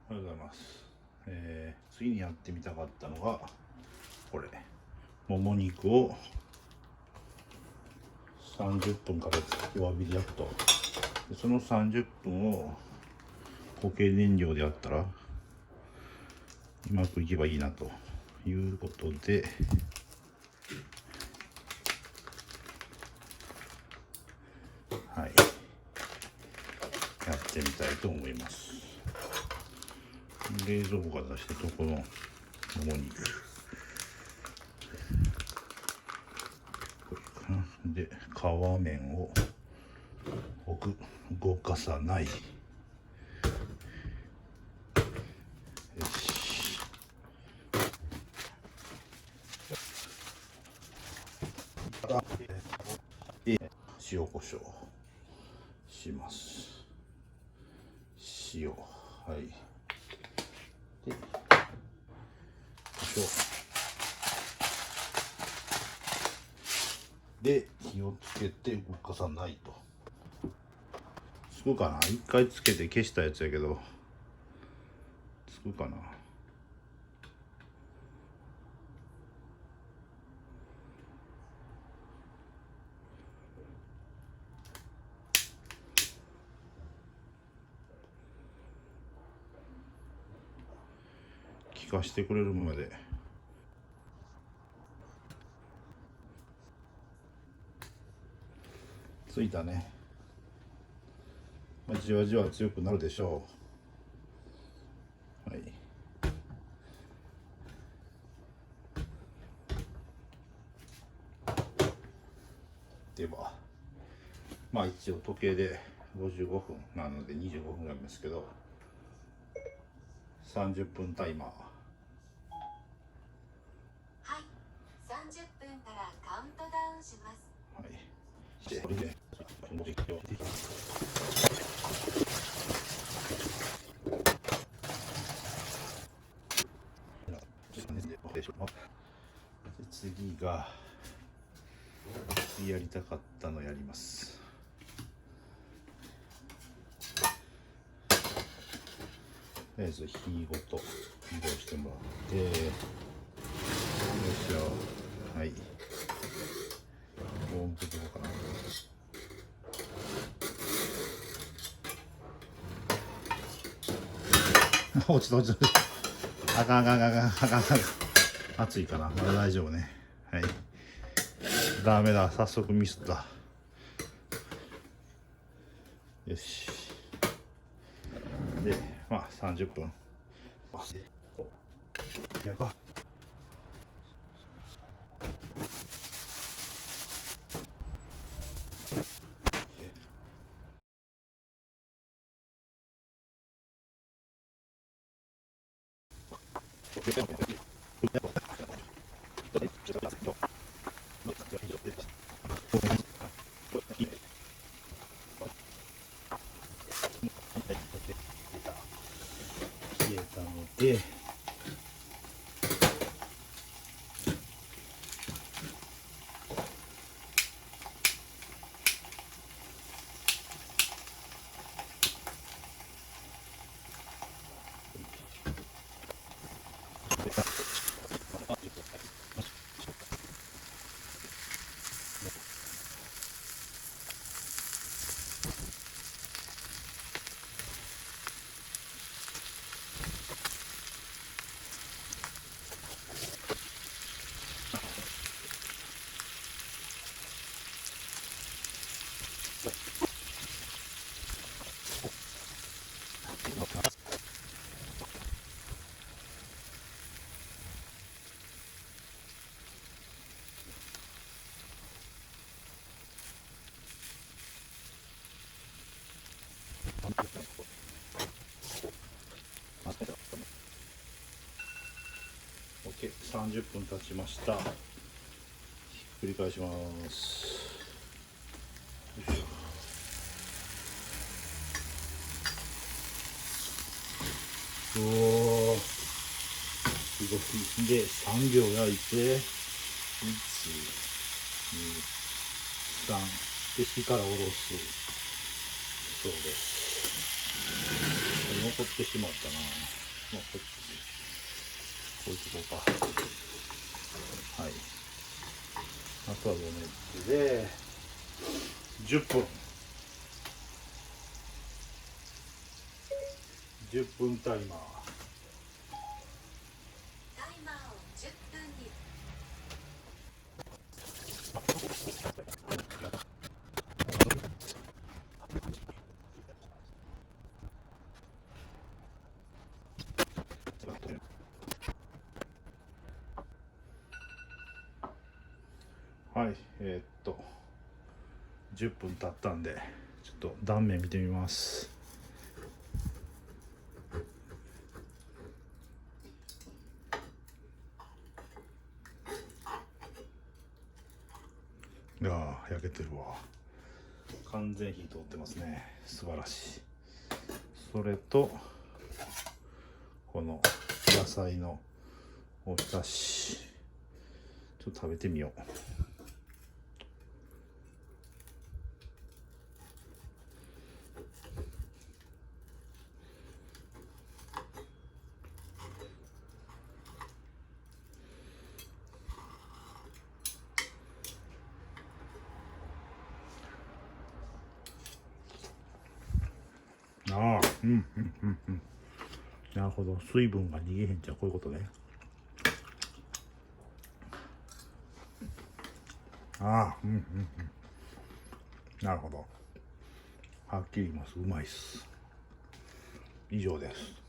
おはようございます。次にやってみたかったのがこれ、もも肉を30分かけて弱火で焼くと。でその30分を固形燃料でやったらうまくいけばいいなということで、はい、やってみたいと思います。冷蔵庫から出してとこのもも肉で皮面を動かさない。よし。塩コショウします。塩、はい。で、コショウで火をつけて動かさないと。つくかな。一回つけて消したやつやけどつくかな。聞かしてくれるまで。ついたね。じわじわ強くなるでしょう。はい。では一応時計で55分なので25分なんですけど、30分タイマー。はい、30分からカウントダウンします。はい。してこれで次やりたかったのやります。とりあえず火ごと移動してもらって、よいしょ。はい。ボンとどうかな。落ちた。あかん。熱いかな。まだ大丈夫ね。はい。ダメだ。早速ミスった。よし。で、30分。やば。消えたので、OK、30分経ちました。ひっくり返します。よいしょ。おー、すごい。で、3秒焼いて、1、2、3。で、火から下ろす。そうです。残ってしまったな。まあ、こいつこうか。はい。あとは余熱で10分。10分タイマー。タイマーを10分に。はい、10分経ったんで、ちょっと断面見てみます。ああ、焼けてるわ。完全火通ってますね。素晴らしい。それと、この野菜のおひたし。ちょっと食べてみよう。ああ、なるほど。水分が逃げへんじゃこういうことね。ああ、なるほど。はっきり言います。うまいっす。以上です。